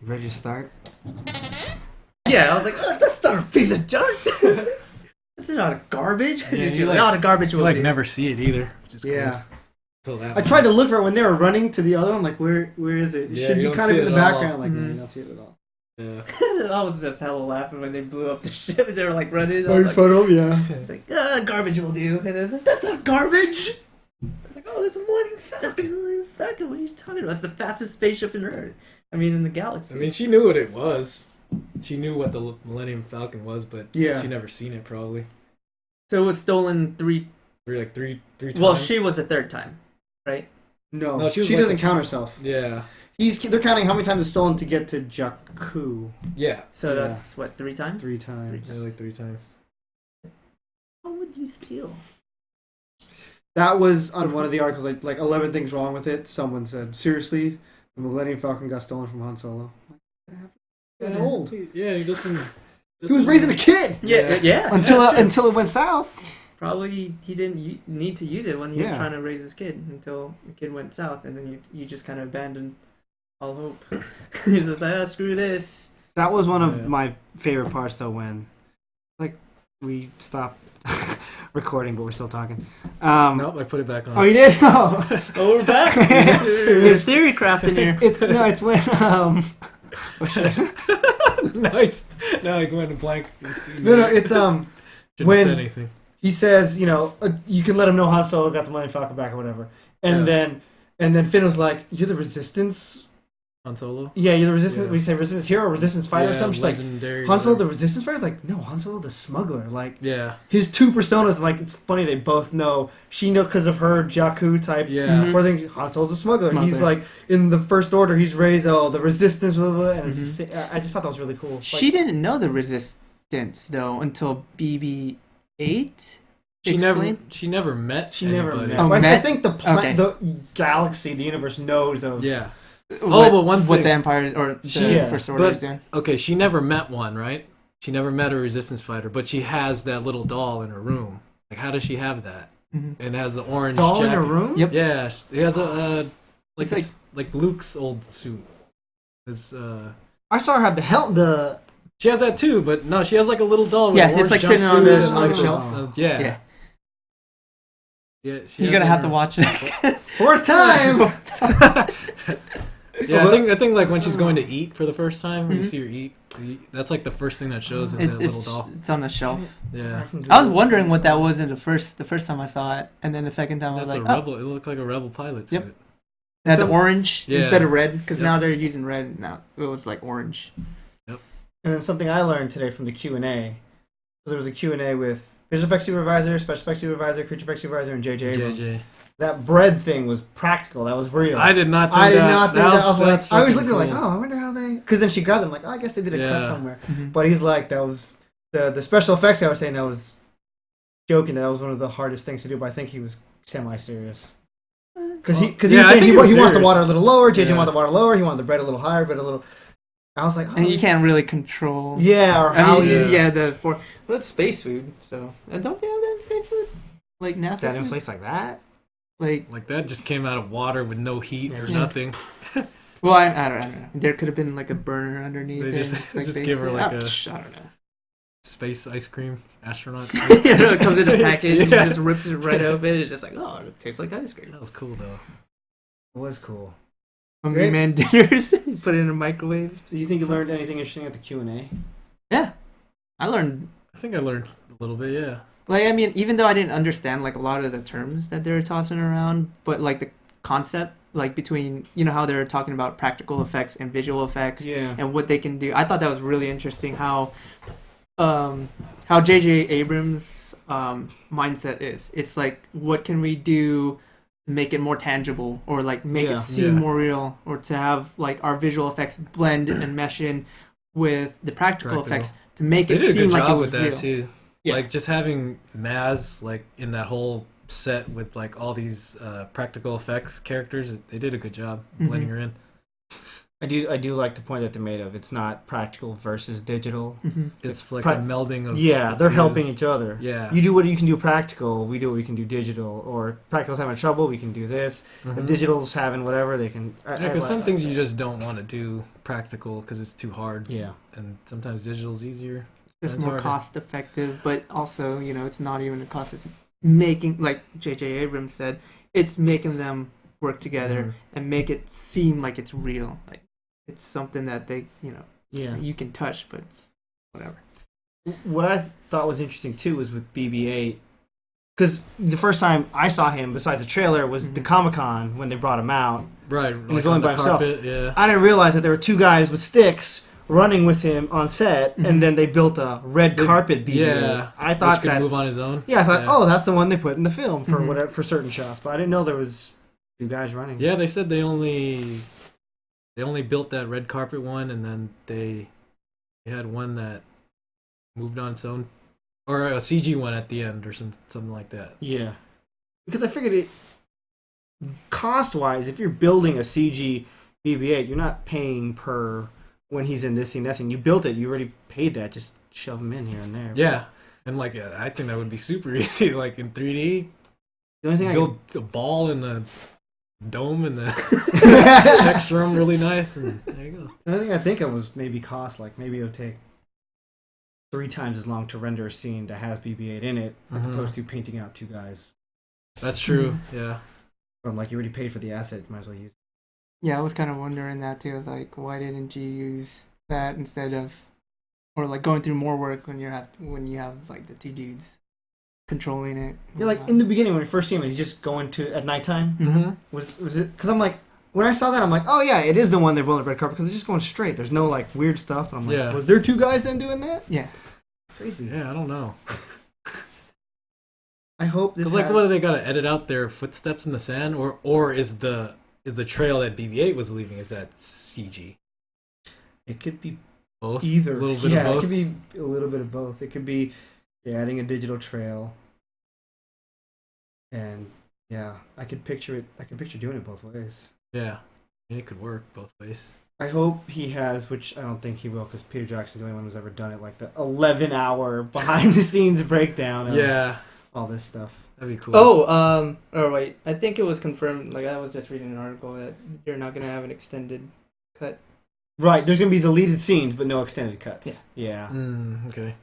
Ready to start? Yeah, I was like, oh, that's not a piece of junk. That's not a garbage. Yeah, You're like, not a garbage will do. never see it either. Which is Yeah. Cool. I tried to look for it when they were running to the other one. Like, where is it? It Yeah, should you be don't kind of see in it the at all. background. Like, no, you don't see it at all. Yeah. I was just hella laughing when they blew up the ship and they were like running. I Oh, was your like, photo? Yeah. it's like, garbage will do. And then like, that's not garbage. I'm like, oh, that's a Millennium Falcon. What are you talking about? It's the fastest spaceship in Earth. I mean, in the galaxy. I mean, she knew what it was. She knew what the Millennium Falcon was, but Yeah. she never seen it probably. So it was stolen three Three times. Well, she was the third time, right? No, she was she like doesn't count herself. Yeah. They're counting how many times it's stolen to get to Jakku. Yeah. So Yeah. that's, what, 3 times? 3 times. Yeah, like 3 times. How would you steal? That was on one of the articles, like 11 things wrong with it. Someone said, seriously, the Millennium Falcon got stolen from Han Solo. That's old. Yeah, he doesn't... He was raising a kid! Yeah. Until it went south. Probably he didn't need to use it when he was Yeah. trying to raise his kid until the kid went south, and then you just kind of abandoned all hope. He's just like, screw this. That was one of my favorite parts, though, when we stopped recording, but we're still talking. Nope, I put it back on. Oh, you did? Oh, Oh, we're back. Yes. There's theory crafting here. it's when Nice. Now I went blank. no, it's Shouldn't when- have said anything. he says, you can let him know Han Solo got the Millennium Falcon back or whatever, and then Finn was like, "You're the Resistance." Han Solo? Yeah, you're the Resistance. Yeah. We say Resistance hero or Resistance fighter or something. She's like, legendary Han Solo whatever. the Resistance fighter. It's like, no, Han Solo the smuggler. Like, Yeah. his two personas. Like, it's funny they both know. She knows because of her Jakku type. Yeah. Poor thing. Han Solo's a smuggler. He's like in the First Order. He's raised the Resistance. Blah, blah, blah, and it's I just thought that was really cool. She didn't know the resistance though until BB-8. She never met She never anybody. met. Oh, But I met? think Okay. the galaxy, the universe knows of. Yeah. What, but one what thing- the Empire or the Yes, First Order is but doing. okay, she never met one, right? She never met a resistance fighter, but she has that little doll in her room. Like, how does she have that? Mhm. And it has the orange Doll in jacket. her room? Yep. Yeah, he has a like It's like- like Luke's old suit. It's, I saw her have the she has that too, but no, she has like a little doll with Yeah, an orange it's like sitting on jumpsuit the and, shelf. yeah. Yeah. Yeah, she You're has gonna it have in to her- watch it. fourth time. Yeah, I think like when she's going to eat for the first time, when you Mhm. see her eat, that's like the first thing that shows is It's, that little doll. it's on the shelf. Yeah, I was wondering what that was in the first time I saw it, and then the second time I was that's like, a oh, rebel. It looked like a rebel pilot suit. Yep. it had the So- orange Yeah. instead of red, because Yep. now they're using red. Now it was like orange. And then something I learned today from the Q&A. So there was a Q&A with visual effects supervisor, special effects supervisor, creature effects supervisor, and J.J. Abrams. JJ. That bread thing was practical. That was real. I did not think I did that. not think that. I was like, that's I was fucking looking like, cool. oh, I wonder how they. Because then she grabbed them like, oh, I guess they did a cut Yeah. somewhere. Mhm. But he's like, that was the special effects guy was saying that was joking. That was one of the hardest things to do. But I think he was semi-serious. Because he yeah, was I saying think he he was wants the serious. water a little lower. JJ Yeah. wanted the water lower. He wanted the bread a little higher, but a little. I was like, oh, And you can't really control. yeah, or I how mean, he yeah, well, it's space food, so don't they have that in space food? Like NASA that food? inflates like that. Like that just came out of water with no heat or Yeah. nothing. Well, I don't know. There could have been like a burner underneath. They it just- and it's, like, just basic. give her, like, Oh, a- I don't know. Space ice cream astronaut. It comes in a package and Yeah. just rips it right open. It's just like, oh, it tastes like ice cream. That was cool though. It was cool. Hungry Great. man dinners. You put it in a microwave. Do you think you learned anything interesting at the Q&A? Yeah, I learned. I think I learned a little bit. Yeah. Like, I mean, even though I didn't understand like a lot of the terms that they were tossing around, but like the concept, like between how they were talking about practical effects and visual effects, Yeah. and what they can do. I thought that was really interesting. How J.J. Abrams' mindset is. It's like, what can we do to make it more tangible, or like make Yeah. it seem Yeah. more real, or to have like our visual effects blend and mesh in with the practical effects to make They it did a seem good like it job was with that real. too. Yeah. Like just having Maz like in that whole set with like all these practical effects characters. They did a good job blending her in. I do like the point that they made of it's not practical versus digital. Mm-hmm. It's like a melding of they're two. helping each other. Yeah. You do what you can do practical, we do what we can do digital, or practical's having trouble, we can do this. Mhm. If digital's having whatever, they can. Yeah, because some things you just don't want to do practical because it's too hard. Yeah. And sometimes digital's easier. It's It's more harder. cost effective, but also, it's not even a cost. It's making, like J.J. Abrams said, it's making them work together Mhm. and make it seem like it's real. Like it's something that they, Yeah. you can touch, but it's whatever. What I thought was interesting too was with BB-8, because the first time I saw him, besides the trailer, was the Mhm. Comic-Con when they brought him out. Right. he's Like going on the by himself. carpet. Yeah. I didn't realize that there were two guys with sticks running with him on set, Mhm. and then they built a red carpet BB-8. Yeah. I thought Which could that. move on his own. Yeah, I thought, oh, that's the one they put in the film for Mhm. whatever for certain shots, but I didn't know there was two guys running. Yeah, they said they only built that red carpet one, and then they had one that moved on its own, or a CG one at the end, or something like that. Yeah, because I figured it cost-wise, if you're building a CG BB-8, you're not paying per when he's in this scene, that scene. You built it, you already paid that. Just shove him in here and there. Yeah, and like I think that would be super easy, like in 3D. The only thing Build a ball in a dome and the I texture them really nice, and there you go. the only thing I think of was maybe cost. Like maybe it would take 3 times as long to render a scene that has BB-8 in it, as Mhm. opposed to painting out two guys. That's true. Yeah. But I'm like, you already paid for the asset, might as well use it. Yeah, I was kind of wondering that too. I was like, why didn't you use that instead of, or like going through more work when you have like the two dudes controlling it? Yeah, like in the beginning when we first see him, he's just going to at nighttime. Mm-hmm. Was it? Because I'm like, when I saw that, I'm like, oh yeah, it is the one they're building the red carpet because it's just going straight. There's no like weird stuff. And I'm like, Yeah. was there two guys then doing that? Yeah. Crazy. Yeah, I don't know. I hope this. Because like, has- what do they got to edit out their footsteps in the sand, or is the trail that BB-8 was leaving, is that CG? It could be Both. either. A little bit yeah, of both. it could be a little bit of both. It could be adding a digital trail, and yeah, I could picture it. I could picture doing it both ways. Yeah, it could work both ways. I hope he has, which I don't think he will, because Peter Jackson's the only one who's ever done it, like the 11-hour behind-the-scenes breakdown of Yeah, all this stuff. that'd be cool. Oh, wait. I think it was confirmed. Like I was just reading an article that you're not gonna have an extended cut. Right, there's going to be deleted scenes, but no extended cuts. Yeah. Okay.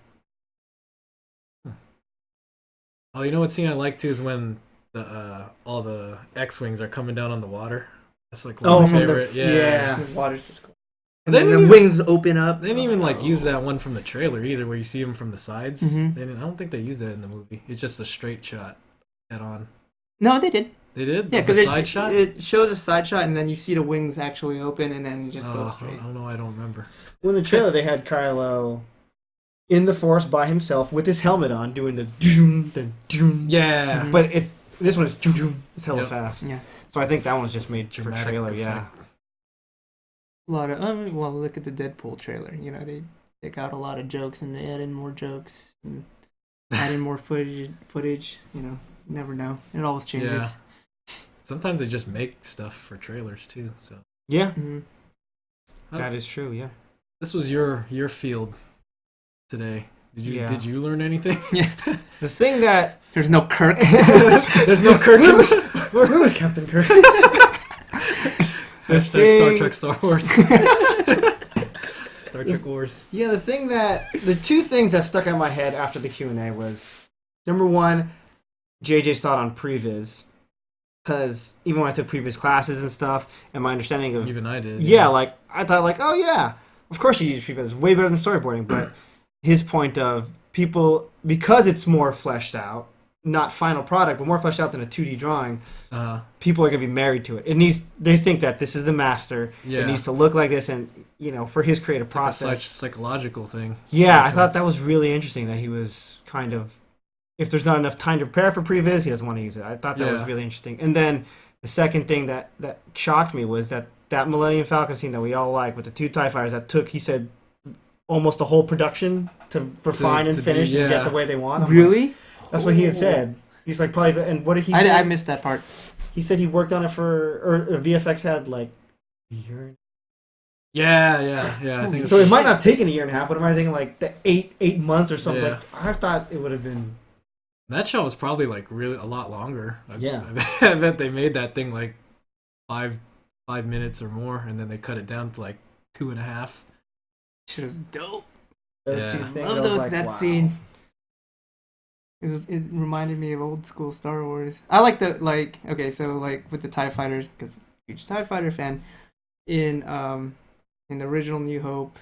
Oh, you know what scene I like too is when the all the X-wings are coming down on the water. That's like one of my from favorite. Yeah. The water's just cool. They And then didn't the even- wings open up. They didn't even like use that one from the trailer either, where you see them from the sides. Mhm. They didn't. I don't think they used that in the movie. It's just a straight shot, head on. No, they did. They did. Yeah, Of the because side shot. it shows a side shot, and then you see the wings actually open, and then it just goes I straight. don't know. I don't remember. Well, in the trailer, they had Kylo in the Force by himself with his helmet on, doing the doom, the doom. Yeah. Mhm. But this one is doom, doom. It's hella Yep. fast. Yeah, So I think that one's just made Dramatic for trailer. effect. Yeah. a lot of. Well, look at the Deadpool trailer. They take out a lot of jokes and they add in more jokes and add in more footage. You never know. It always changes. Yeah. Sometimes they just make stuff for trailers too. So Yeah, Mhm. that is true. Yeah. this was your field today. Yeah. Did you learn anything? Yeah. The thing that There's no Kirk. There's no Kirk. where was Captain Kirk? Hashtag Star thing- Trek Star Wars. Star Trek Wars. Yeah, the two things that stuck out in my head after the Q&A was, number one, JJ's thought on previs. Because even when I took previous classes and stuff, and my understanding of... Even I did. Yeah, like, I thought, like, oh yeah, of course you use previs. Way better than storyboarding. But his point of people, because it's more fleshed out, not final product, but more fleshed out than a 2D drawing, people are going to be married to it. They think that this is the master. Yeah. It needs to look like this, and, for his creative Like a process... psychological thing. Yeah, I Makes thought sense. that was really interesting that he was kind of, if there's not enough time to prepare for previs, he doesn't want to use it. I thought that was Yeah. really interesting. And then the second thing that shocked me was that Millennium Falcon scene that we all like with the two TIE fighters that took, he said, almost the whole production to refine and to do- finish and yeah. get the way they want. I'm like, Really? that's what he had said. He's like, probably, and what did he say? I missed that part. He said he worked on it or VFX had like a year Yeah. I think So it might not have taken a year and a half, but am I thinking like the 8 months or something? Yeah. Like, I thought it would have been. that show was probably like really a lot longer. Yeah. I bet they made that thing like 5 minutes or more, and then they cut it down to like 2.5. Shit was dope. Those Yeah. two I things. Love I was like, that wow. scene. It reminded me of old school Star Wars. I like okay, so like with the TIE fighters, because huge TIE fighter fan. In the original New Hope,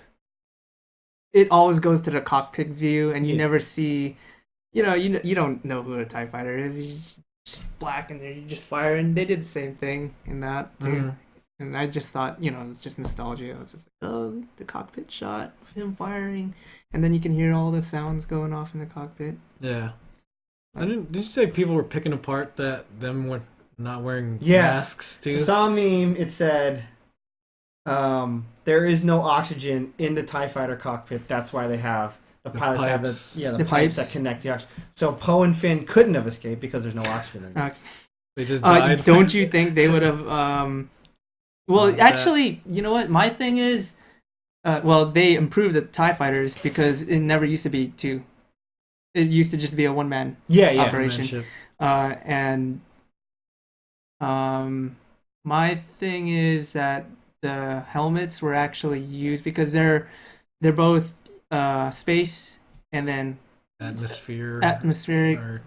it always goes to the cockpit view, and you Yeah. never see, you don't know who a TIE fighter is. You just black, and then you just fire. And they did the same thing in that too. Mhm. And I just thought, it was just nostalgia. I was just like, oh, the cockpit shot of him firing, and then you can hear all the sounds going off in the cockpit. Yeah. Did you say people were picking apart them were not wearing Yes. masks too? I saw a meme. It said, "There is no oxygen in the TIE fighter cockpit. That's why they have the pilots have pipes. the The pipes pipes. that connect the oxygen. So Poe and Finn couldn't have escaped because there's no oxygen in them. They just died. Don't you think they would have? Well, That- actually, you know what? My thing is, they improved the TIE fighters because it never used to be two. It used to just be a one-man Yeah. operation. Ship. And my thing is that the helmets were actually used because they're both space and then Atmosphere. atmospheric. Or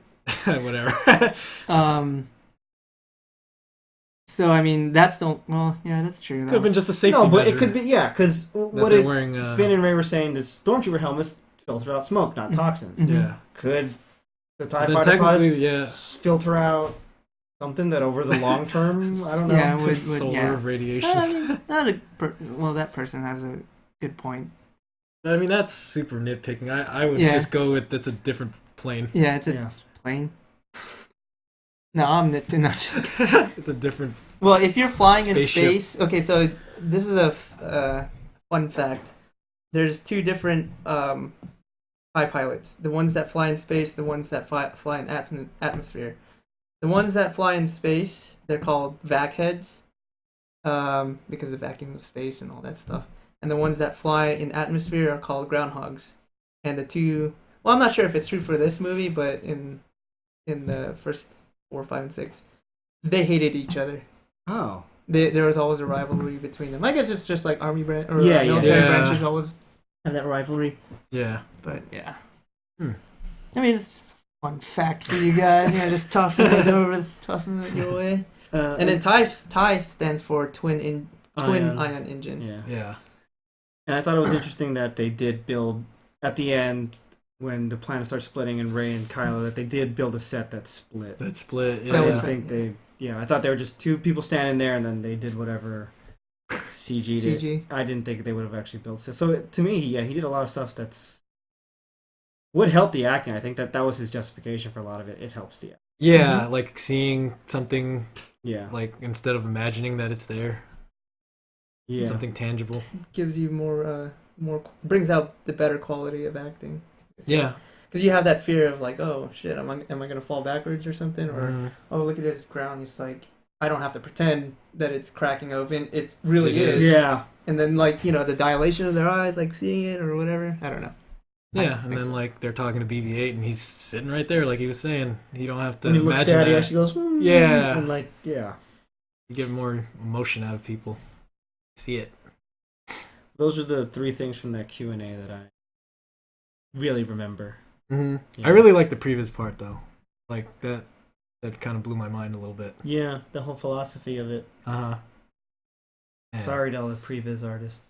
whatever. So I mean, that's that's true. Could Though. have been just a safety No, but measure it could be because that what they're did wearing. Finn and Ray were saying that stormtrooper helmets filter out smoke, not Mhm. toxins. Mhm. Yeah. Could the TIE Then fighter pilots technically, yeah. filter out something that over the long term, I don't know. Yeah, would Solar yeah. radiation. I mean, that person has a good point. I mean, that's super nitpicking. I would Yeah. just go with that's a different plane. Yeah, it's a Yeah. plane. No, I'm nitpicking. No, just It's a different. well, if you're flying Spaceship. in space, okay. So this is a fun fact. There's two different TIE pilots: the ones that fly in space, the ones that fly in atmosphere. The ones that fly in space, they're called vac heads, because of vacuum of space and all that stuff. And the ones that fly in atmosphere are called groundhogs. And the two, well, I'm not sure if it's true for this movie, but in the first 4, 5, and 6, they hated each other. Oh. There was always a rivalry between them. I guess it's just like army branch or Yeah, military yeah. branches always have that rivalry. Yeah. But yeah, Hmm. I mean, it's just a fun fact for you guys. Yeah, just tossing it your way. And then TIE stands for twin ion engine. Yeah. Yeah. And I thought it was interesting that they did build at the end when the planet starts splitting and Rey and Kylo that they did build a set that split. That split. I Yeah. That was didn't fun. think they. Yeah, I thought they were just two people standing there and then they did whatever CG'd it. CG. I didn't think they would have actually built sets. So to me, yeah, he did a lot of stuff that's would help the acting. I think that was his justification for a lot of it. It helps the acting. Yeah, like seeing something, Yeah. like instead of imagining that it's there, Yeah. something tangible. Gives you more brings out the better quality of acting. Yeah. Because you have that fear of like, oh shit, am I gonna fall backwards or something? Or Mhm. oh, look at this ground. It's like I don't have to pretend that it's cracking open. It really It is. is. Yeah. And then like the dilation of their eyes, like seeing it or whatever. I don't know. I Yeah, just and think then so. like they're talking to BB-8 and he's sitting right there, like he was saying. You don't have to When he looks imagine at it, he that. actually goes, Yeah. and like, yeah. You get more emotion out of people. See it. Those are the 3 things from that Q&A that I really remember. Mm-hmm. Yeah. I really like the previous part though. Like that kind of blew my mind a little bit. Yeah, the whole philosophy of it. Uh huh. Sorry to all the previs artists.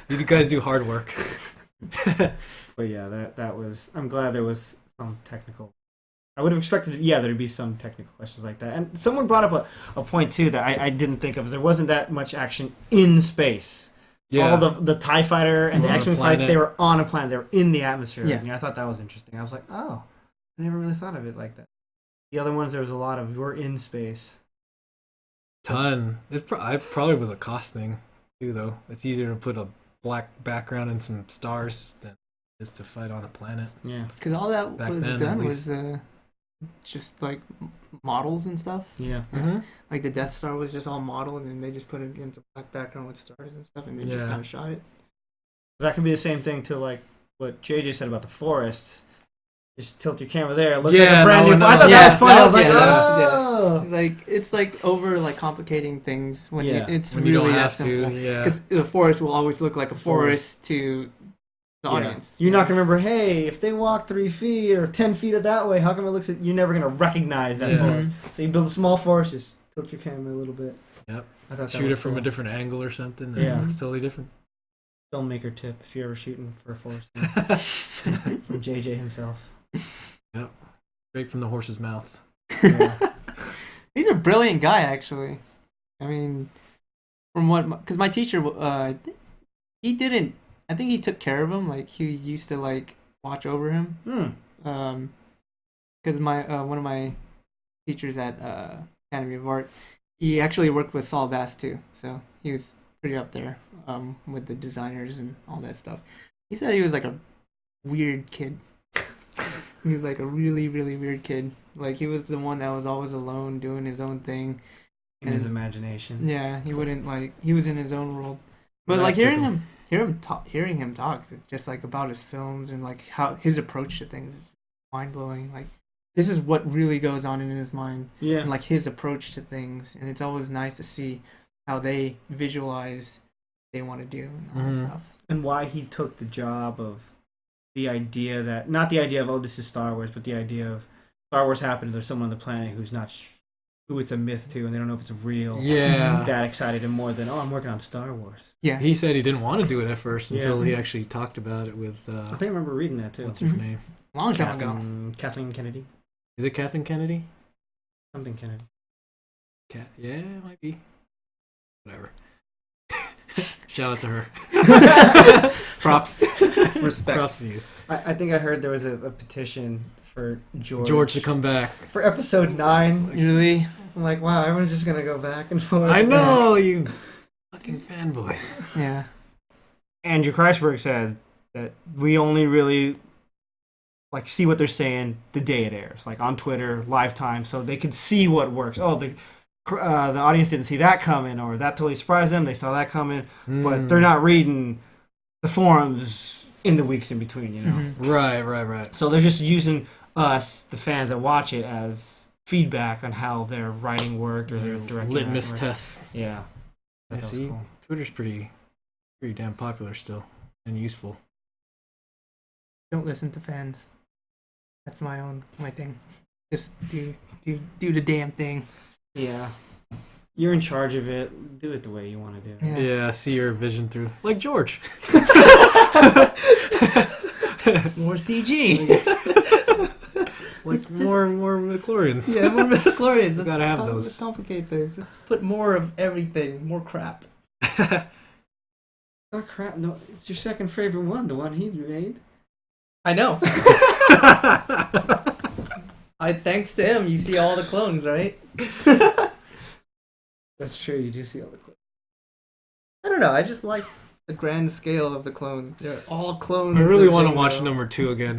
You guys do hard work. But yeah, that was. I'm glad there was some technical. I would have expected, there to be some technical questions like that. And someone brought up a point too that I didn't think of. There wasn't that much action in space. Yeah. All the TIE fighter and the On a X-Wing fights, planet. they were on a planet. They were in the atmosphere. Yeah. And I thought that was interesting. I was like, oh, I never really thought of it like that. The other ones, there was a lot of were in space. Ton. I probably was a cost thing too, though. It's easier to put a black background and some stars than it is to fight on a planet. Yeah. Because all that Back was then, done at was just like models and stuff. Yeah. Mhm. Like the Death Star was just all modeled, and they just put it against a black background with stars and stuff, and they just Yeah. kind of shot it. That could be the same thing to like what JJ said about the forests. Just tilt your camera there. It looks Yeah, like a brand no, new. no. I thought Yeah, that was funny. I was that- like, yeah, that oh. It's like over like complicating things when Yeah. it's When really you don't that have simple. to, yeah. Because the forest will always look like a forest to the Yeah. audience. You're not gonna remember. Hey, if they walk 3 feet or 10 feet of that way, how come it looks? You're never gonna recognize that Yeah. forest. So you build a small forest, just tilt your camera a little bit. Yep. I thought that Shoot was it from cool. a different angle or something. Yeah. It's totally different. Filmmaker tip if you're ever shooting for a forest from JJ himself. Straight from the horse's mouth. Yeah. He's a brilliant guy, actually. I mean, from what, because my teacher, he didn't. I think he took care of him. Like he used to like watch over him. Because my one of my teachers at Academy of Art, he actually worked with Saul Bass too. So he was pretty up there with the designers and all that stuff. He said he was like a weird kid. He was like a really, really weird kid. Like he was the one that was always alone doing his own thing. In his imagination. Yeah, he wouldn't like he was in his own world. But That like took hearing him talk just like about his films and like how his approach to things is mind blowing. Like this is what really goes on in his mind Yeah. and like his approach to things, and it's always nice to see how they visualize what they want to do and all that Mhm. stuff. And why he took the job of the idea that, not the idea of, oh, this is Star Wars, but the idea of Star Wars happens, there's someone on the planet who's not, who it's a myth to, and they don't know if it's real. Yeah. That excited him more than, oh, I'm working on Star Wars. Yeah. He said he didn't want to do it at first until Yeah. he actually talked about it with, I think I remember reading that too. what's her name? Long time ago. Kathleen Kennedy. Is it Kathleen Kennedy? Something Kennedy. Yeah, it might be. Whatever. Shout out to her. Props. Respect. Props to you. I think I heard there was a petition for George to come back. For episode 9. Really? I'm like, wow, everyone's just gonna go back and forth. I know, you fucking fanboys. Yeah. Andrew Kreisberg said that we only really like see what they're saying the day it airs, like on Twitter, live time, so they can see what works. Oh, the audience didn't see that coming, or that totally surprised them. They saw that coming, but they're not reading the forums in the weeks in between, you know. Mhm. Right. So they're just using us, the fans that watch it, as feedback on how their writing worked or their directing. Litmus worked. test. Yeah. I That was see. cool. Twitter's pretty damn popular still and useful. Don't listen to fans. That's my thing. Just do the damn thing. Yeah. You're in charge of it. Do it the way you want to do it. Yeah. Yeah, see your vision through. Like George. More CG. Like It's just- more McLaurins. Yeah, more midichlorians. You gotta have those. Let's complicate things. Let's put more of everything. More crap. Oh crap! No, it's your second favorite one, the one he made. I know. Thanks to him, you see all the clones, right? That's true. You do see all the clips. I don't know. I just like the grand scale of the clones. They're all clones. I really of want to Jango. watch number 2 again.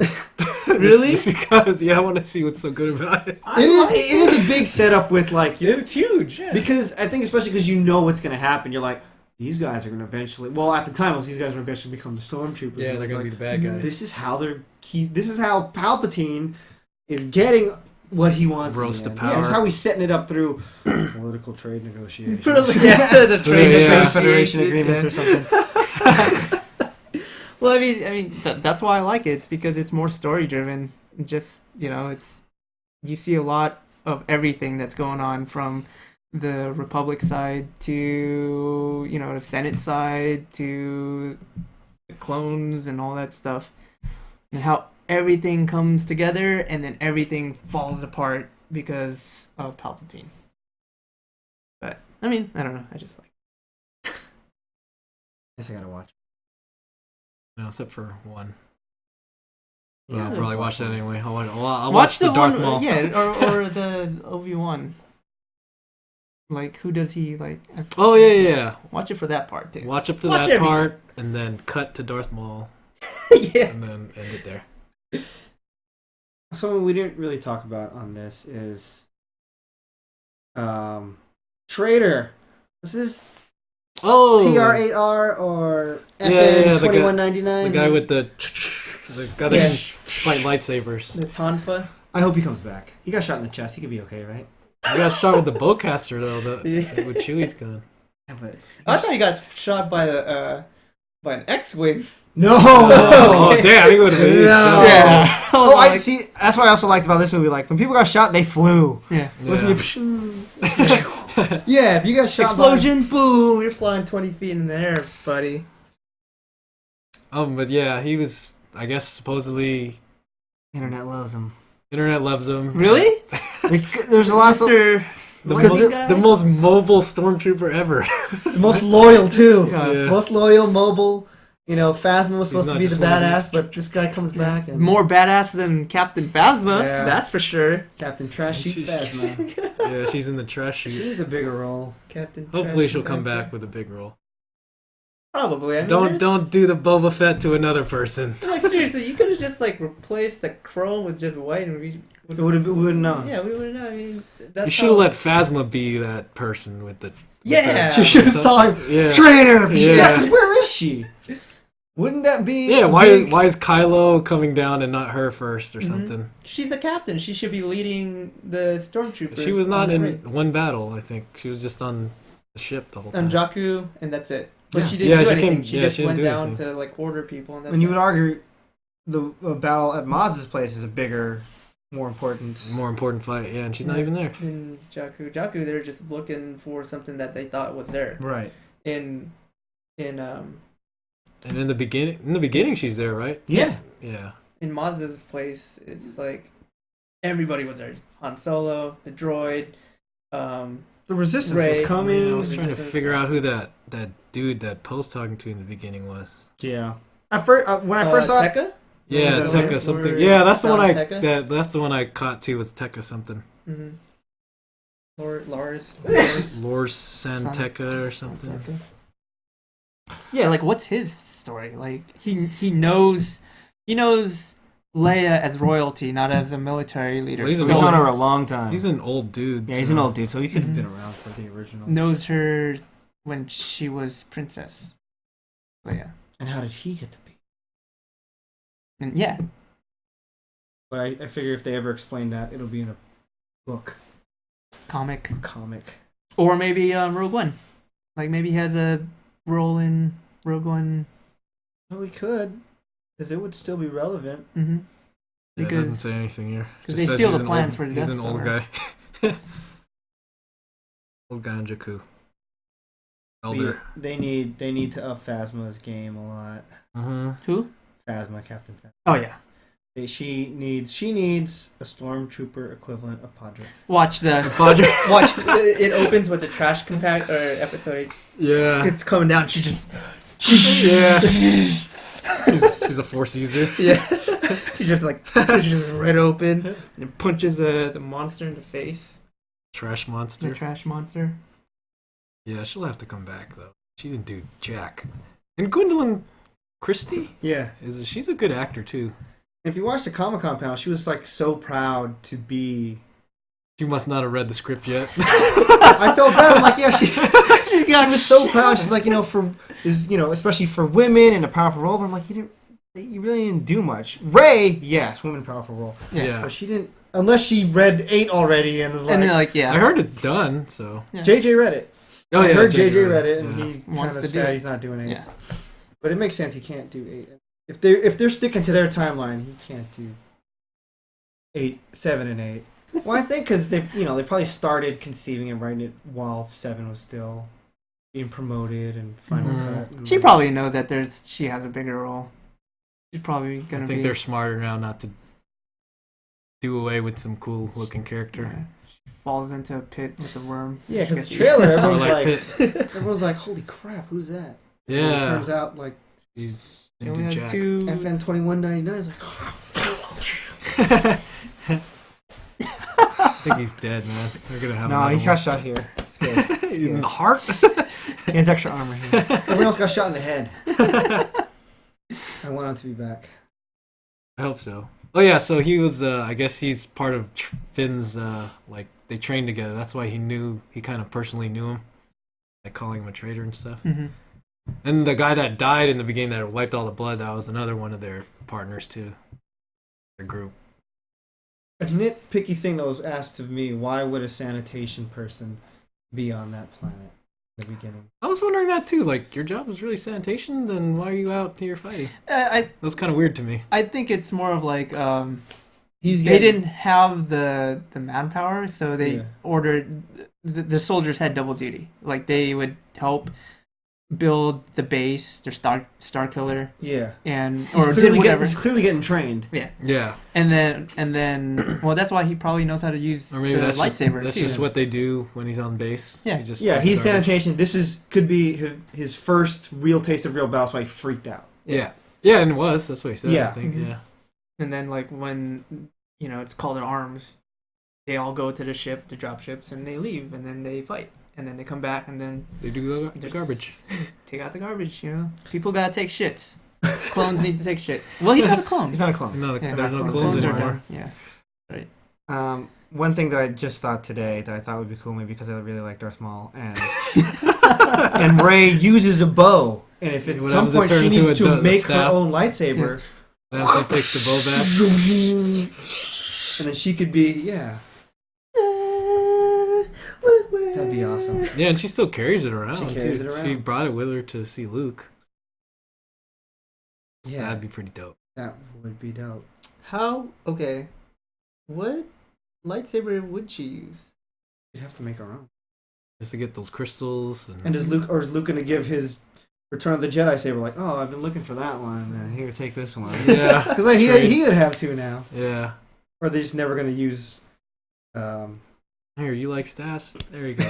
Really? Just because, I want to see what's so good about it. It is a big setup with like It's huge. Yeah. because I think especially because you know what's going to happen. You're like, these guys are going to eventually. Well, at the time, it was these guys are eventually become the stormtroopers. Yeah, they're gonna be the bad guys. This is how they're. This is how Palpatine is getting what he wants. in Roast the to end. power. This is how he's setting it up through political trade negotiations. Yeah, the trade Yeah. Federation negotiations, agreements yeah. or something. Well, I mean, that's why I like it. It's because it's more story driven. Just it's you see a lot of everything that's going on from the Republic side to the Senate side to the clones and all that stuff, and how everything comes together and then everything falls apart because of Palpatine. But I mean, I don't know. I just like. Guess I gotta watch. No, except for 1. Yeah, I'll probably watch that anyway. I'll Watch watch the Darth one, Maul. yeah, or the Obi-Wan. Like, who does he like? Oh yeah. Watch it for that part too. Watch up to Watch that everything. part and then cut to Darth Maul Yeah. and then end it there. Something we didn't really talk about on this is Trader. This is Oh, TR8R or Yeah, the guy- FN2199. the guy with the guy that Yeah. can fight lightsabers. The Tonfa. I hope he comes back. He got shot in the chest. He could be okay, right? He got shot with the bowcaster though. Yeah. With Chewie's gun. Yeah, but I thought he got shot by an X-wing. no. Oh damn! He would have been. No. Yeah. Oh, I see. That's what I also liked about this movie. Like when people got shot, they flew. Yeah. Listen to Yeah, if you got shot Explosion! Boom! You're flying 20 feet in the air, buddy. But yeah, he was. I guess supposedly Internet loves him. internet loves him. Really? There's a lot of Mr. The, Because most, guy? the most mobile stormtrooper ever. the most loyal too. Yeah. Most loyal, mobile. You know, Phasma was He's supposed to not be the just one of badass, but this guy comes back and More badass than Captain Phasma, Yeah. that's for sure. Captain Trash Sheet Phasma. Yeah, she's in the trash She chute. needs a bigger role. Captain. Hopefully Trash she'll come Phasma. back with a big role. Probably. I mean, Don't there's- do the Boba Fett to another person. Like seriously, you could have just like replaced the chrome with just white, and we We wouldn't know. yeah, we would know. I mean, that's You should have how- let Phasma be that person with the. Yeah. She should have saw him. Yeah. Traitor! Yeah. Yeah, 'cause where is she? Wouldn't that be Yeah, a why big- is Kylo coming down and not her first or Mhm. something? She's a captain. She should be leading the stormtroopers. She was not on in the ring. one battle, I think. She was just on the ship the whole time. on Jakku, and that's it. But Yeah. she didn't Yeah, do she anything. came- she yeah, just she didn't went do down anything. to like order people, and that's And you it. would argue the battle at Maz's place is a bigger, more important. More important fight, yeah, and she's not even there. In Jakku, they're just looking for something that they thought was there. Right. In And in the beginning, she's there, right? Yeah. Yeah. in Maz's place, it's like everybody was there. Han Solo, the droid, The resistance Ray. was coming. I was trying to Resistance. figure out who that dude that Poe's talking to in the beginning was. Yeah. At first, when I first saw it, Tekka. Yeah, Lord- Tekka something. Lord Yeah, that's the one Tekka? that's the one I caught too. Was Tekka something? Mm-hmm. Lars. Lord Santeca or something. Yeah, like what's his story? Like he knows Leia as royalty, not as a military leader. Well, he's a he's So known her a long time. He's an old dude. yeah, he's so- an old dude, so he could have Mhm. been around for the original. knows her when she was princess Leia. And how did he get to be? And yeah, But I figure if they ever explain that, it'll be in a book, comic. comic. Or maybe Rogue One. Like maybe he has a role in Rogue One. Well, we could, because it would still be relevant. Mm-hmm. Yeah, it doesn't Because say anything here. because It they says steal he's the an plans old- for the He's Death an old Star. guy. Old guy on Jakku. Elder. They need to up Phasma's game a lot. Mm-hmm. Who? Phasma, Captain Phasma. Oh yeah. She needs a stormtrooper equivalent of Padre. Watch the Padre. watch. It opens with the trash compact or episode. Yeah. It's coming down. She just Yeah. she's a force user. yeah. She just like pushes it right open and punches the monster in the face. Trash The monster. trash monster. Yeah, she'll have to come back though. She didn't do jack. And Gwendolyn Christie Yeah. she's a good actor too. If you watch the Comic-Con panel, she was like so proud to be. She must not have read the script yet. I felt bad. I'm like, yeah, she She was so proud. She's like, especially for women in a powerful role. But I'm like, you really didn't do much. Ray, yes, woman powerful role, Yeah. but she didn't. Unless she read 8 already and was like, And then like yeah. I heard it's done, so. Yeah. JJ read it. Oh I yeah, heard JJ read it, and yeah. he Wants kind to of do said it. he's not doing 8. Yeah. But it makes sense. He can't do 8. If they're sticking to their timeline, he can't do 8, 7, and 8. Well, I think because they probably started conceiving and writing it while 7 was still being promoted and final Mhm. cut. And She like- probably knows that she has a bigger role. She's probably I gonna think be. they're smarter now not to do away with some cool looking character. Yeah. She falls into a pit with the worm. Yeah, because She the gets- trailer, Starlight everyone's like, "Holy crap, who's that?" And it Yeah. turns out like She She didn't only do has jack. 2. FN 2199 is like, I think he's dead, man. They're gonna have No, another he got shot here. It's good. It's in good. the heart. He has extra armor here. everyone else got shot in the head. I want him to be back. I hope so. Oh yeah, so he was. I guess he's part of Finn's. Like they trained together. That's why he kind of personally knew him, like calling him a traitor and stuff. Mm-hmm. And the guy that died in the beginning that wiped all the blood, that was another one of their partners too. Their group. A nitpicky thing that was asked of me: why would a sanitation person be on that planet in the beginning? I was wondering that too. Like, your job is really sanitation, then why are you out here fighting? That was kind of weird to me. I think it's more of like He's they didn't have the manpower, so they Yeah. ordered the soldiers had double duty. Like they would help build the base, their star killer, Yeah. and He's or did clearly, whatever. he's clearly getting trained. Yeah, And then well, that's why he probably knows how to use or maybe the that's lightsaber that's too. just what they do when he's on base. Yeah. He just Yeah, does he's garbage. sanitation. This could be his first real taste of real battle, so he freaked out. Yeah, yeah, and it was. That's what he said. Yeah. I think. Mhm. Yeah. And then like when it's called to arms, they all go to the ship, the drop ships, and they leave, and then they fight, and then they come back, and then They do the just garbage. take out the garbage. People gotta take shits. Clones need to take shits. Well, he's not a clone. He's not a clone. No, Yeah, there's no clones clones are anymore. done. Yeah. One thing that I just thought today that I thought would be cool, maybe because I really like Darth Maul, and and Rey uses a bow, and if at What some happens if point it she turns into needs a to make her staff? own lightsaber, Then she takes the bow back. and then she could be that'd be awesome. Yeah, and she still carries it around. She carries too. it around. She brought it with her to see Luke. Yeah. That'd be pretty dope. That would be dope. What lightsaber would she use? You'd have to make our own. Just to get those crystals. And is Luke going to give his Return of the Jedi saber like, oh, I've been looking for that one. Here, take this one. Yeah. Because like, he would have to now. Yeah. Or they're just never going to use. Here, you like staffs? There you go.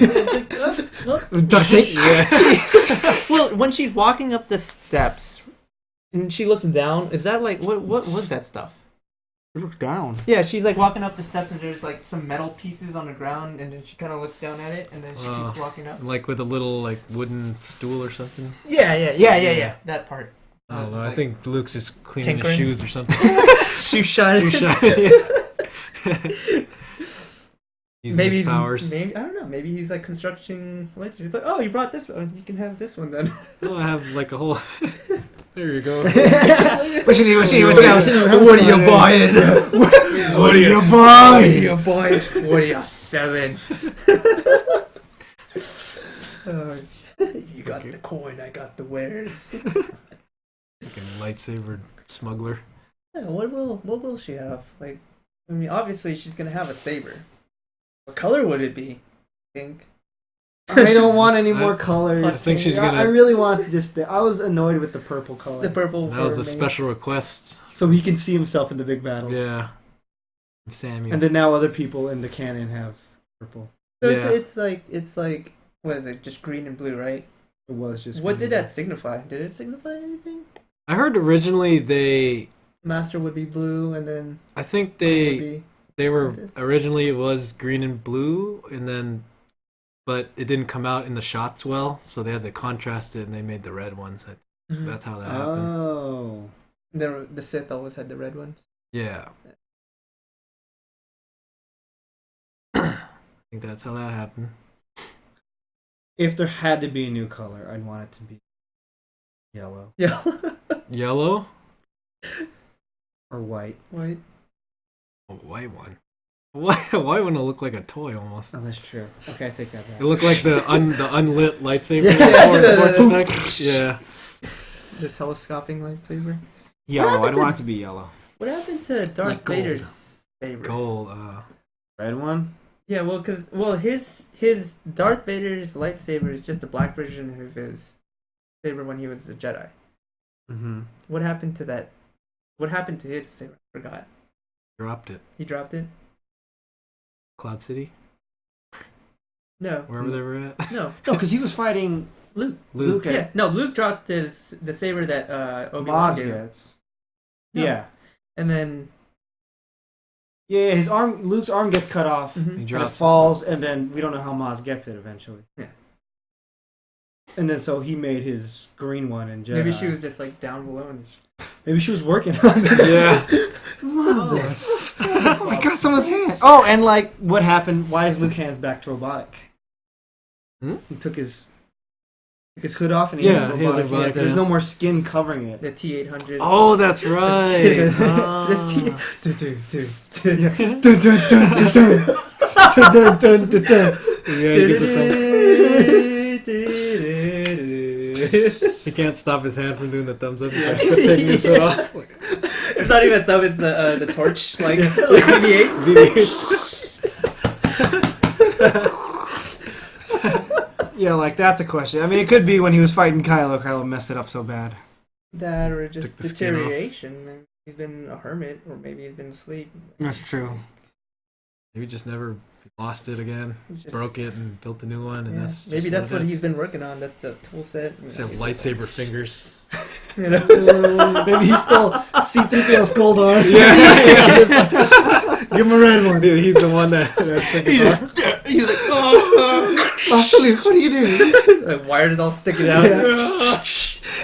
Duct tape. Yeah. Well, when she's walking up the steps and she looks down, is that like what was that stuff? He looks down. Yeah, she's like walking up the steps and there's like some metal pieces on the ground, and then she kind of looks down at it, and then she keeps walking up. Like with a little like wooden stool or something. Yeah. That part. I don't know. It's I like think Luke's just cleaning tinkering. his shoes or something. shoe shine. Shoe shine. Using Maybe his powers. Maybe I don't know. Maybe he's like constructing lightsabers. He's like, oh, you brought this one. You can have this one then. Oh, I have like a whole. There you go. What you need? What you need? What you need? What are you buying? What are you What are buying? you buying? What are you selling? You got the coin. I got the wares. Fucking lightsaber smuggler. Yeah, what will she have? Like, I mean, obviously she's gonna have a saber. What color would it be? Pink. I don't want any more colors. I think she's gonna- I really want just. I was annoyed with the purple color. The purple. That was for a Ming. special request. So he can see himself in the big battles. Yeah. Samuel. And then now other people in the canon have purple. So Yeah. it's like what is it? Just green and blue, right? It was just. What did green. that signify? Did it signify anything? I heard originally Master would be blue, and then I think would be they were Mantis? originally it was green and blue, and then but it didn't come out in the shots well, so they had to contrast it, and they made the red ones. That's how that happened. Oh. the Sith always had the red ones. Yeah. I think that's how that happened. If there had to be a new color, I'd want it to be yellow Yeah. Yellow? or white. White. A white one. A white one will look like a toy almost. Oh, that's true. Okay, I take that back. It looked like the unlit lightsaber. Yeah. Force effect. Yeah. The telescoping lightsaber. Yellow. I don't want it to be yellow. What happened to Darth Like gold. Vader's saber? Gold. Red one? Yeah, well, his Darth Vader's lightsaber is just a black version of his saber when he was a Jedi. Mm-hmm. What happened to that? What happened to his saber? I forgot. Dropped it. He dropped it. Cloud City? No. Wherever they were at. No. No, because he was fighting Luke. Luke. Luke. Yeah. No. Luke dropped the saber that Obi-Wan Maz gave him. gets. No. Yeah. And then Yeah, his arm. Luke's arm gets cut off. mhm. He And it drops falls, and then we don't know how Maz gets it eventually. Yeah. And then so he made his green one in Jedi. maybe she was just like down below and Maybe she was working on it. Yeah. Oh my god, someone's hand. Oh, and like, what happened? Why is Luke hands back to robotic? He took his hood off and he has he has a robotic robotic hand. There's hand. no more skin covering it. The T800. Oh, that's right. The Yeah, he gets he can't stop his hand from doing the thumbs up. He's like taking his hood off. It's not even a thumb, it's the torch, like BB-8s. Yeah, like that's a question. I mean, it could be when he was fighting Kylo. Kylo messed it up so bad. That or just Took the skin off. deterioration. He's been a hermit, or maybe he's been asleep. That's true. Maybe just never lost it again, He's just, broke it, and built a new one, and yeah. that's just Maybe that's what it is. he's been working on. That's the tool set. Just have lightsaber fingers. You know? Maybe he stole C-3PO's gold arm. Yeah. Give him a red one. Dude, he's the one that He's like, oh. Master Luke, what are you doing? The wires all sticking out. Yeah.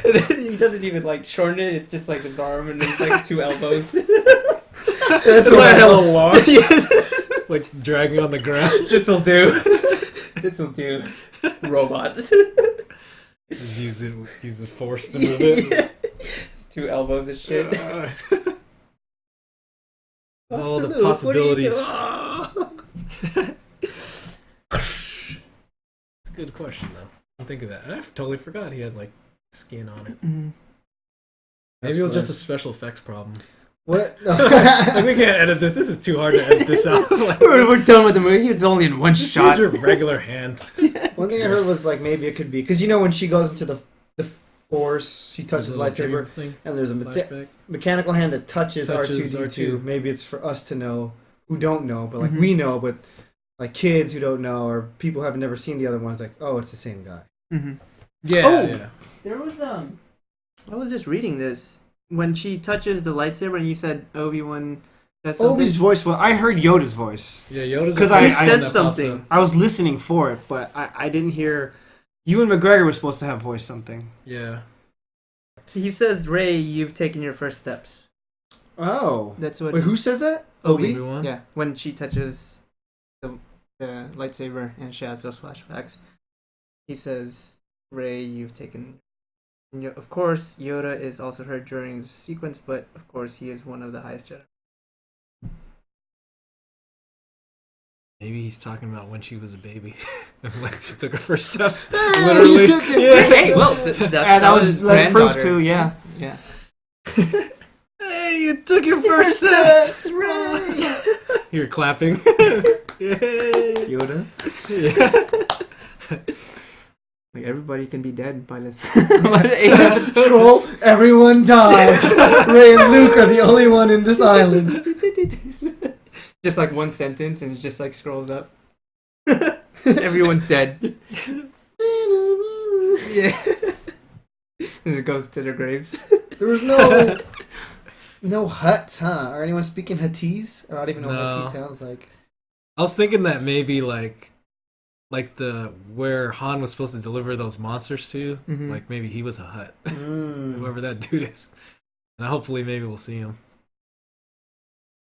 And then he doesn't even like shorten it. It's just like his arm and it's like 2 elbows. That's like hella long. Like dragging on the ground. This'll do. This'll do. Robot. Just uses force to move it. Yeah. It's 2 elbows and shit. All the Luke, what are you possibilities. doing? It's a good question though. I'll think of that. I totally forgot he had like skin on it. Mm-hmm. Maybe it was just a special effects problem. What? Like, we can't edit this. This is too hard to edit this out. Like, We're done with the movie. It's only in one shot. use your regular hand. One thing I heard was like maybe it could be because you know when she goes into the Force, she touches the lightsaber, Thing, and there's a flashback. mechanical hand that touches Touches R2D2. R2. Maybe it's for us to know who don't know, but like Mhm. we know, but like kids who don't know or people who have never seen the other ones, like oh, it's the same guy. Mm-hmm. Yeah, Oh! yeah. There was I was just reading this when she touches the lightsaber, and you said Obi-Wan says something. Obi's voice. Well, I heard Yoda's voice. Yeah, Yoda's 'Cause the I- first I- one says that pops something. up. I was listening for it, but I didn't hear. Ewan McGregor was supposed to have voice something. Yeah. He says, "Rey, you've taken your first steps." Oh, That's what. wait, who says that? Obi? Obi-Wan? Yeah, when she touches the lightsaber and she has those flashbacks, he says, "Rey, you've taken." And of course, Yoda is also heard during the sequence, but of course, he is one of the highest Jedi. Maybe he's talking about when she was a baby. Like she took her first steps. Hey, Literally. you took it. Yeah. Hey, well, that was like proof too. Yeah. Yeah. Hey, you took your first steps. Rey. You're clapping. Yay. Yoda. Yeah. Like everybody can be dead by this. Scroll. Everyone dies. Ray and Luke are the only one in this island. Just like one sentence, and it just like scrolls up. Everyone's dead. Yeah. And it goes to their graves. There was no Huts, huh? Or anyone speaking Huttese? Or I don't even know what No. Huttese sounds like. I was thinking that maybe like the where Han was supposed to deliver those monsters to, Mhm. like maybe he was a Hutt, Mm. whoever that dude is. And hopefully maybe we'll see him.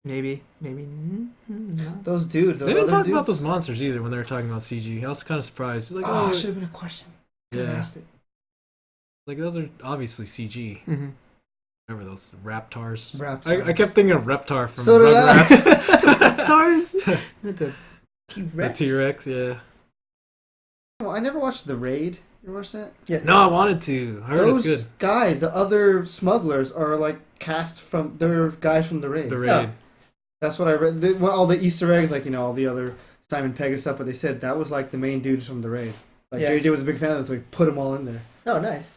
Maybe not. Those dudes. Those They didn't other talk dudes. about those monsters either when they were talking about CG. I was kind of surprised. Like, Oh, oh, should have been a question. Could've yeah, asked it. like those are obviously CG. Mm-hmm. Whatever those Raptars. Raptors. I kept thinking of Reptar from So did I. Rugrats. Tars. The The T-Rex. T-Rex, yeah. Oh, I never watched The Raid. You watched that? Yes. No, I wanted to. I heard Those it's good. guys, the other smugglers, are like cast from. They're guys from The Raid. The Raid. Oh. That's what I read. All the Easter eggs, like all the other Simon Pegg and stuff. But they said that was like the main dudes from The Raid. Like Yeah. JJ was a big fan of this, so he put them all in there. Oh, nice.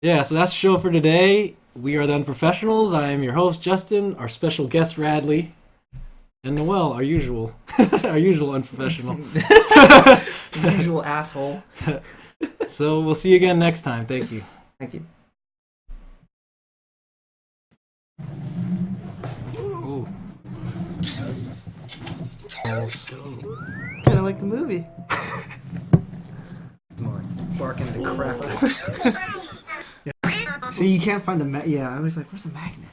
Yeah, so that's the show for today. We are the Unprofessionals. I am your host, Justin. Our special guest, Radley. And Noel, our usual unprofessional. Usual asshole. So we'll see you again next time. Thank you. Thank you. Ooh. Kind of like the movie. Barking the crap. See, you can't find the yeah. I was like, where's the magnet?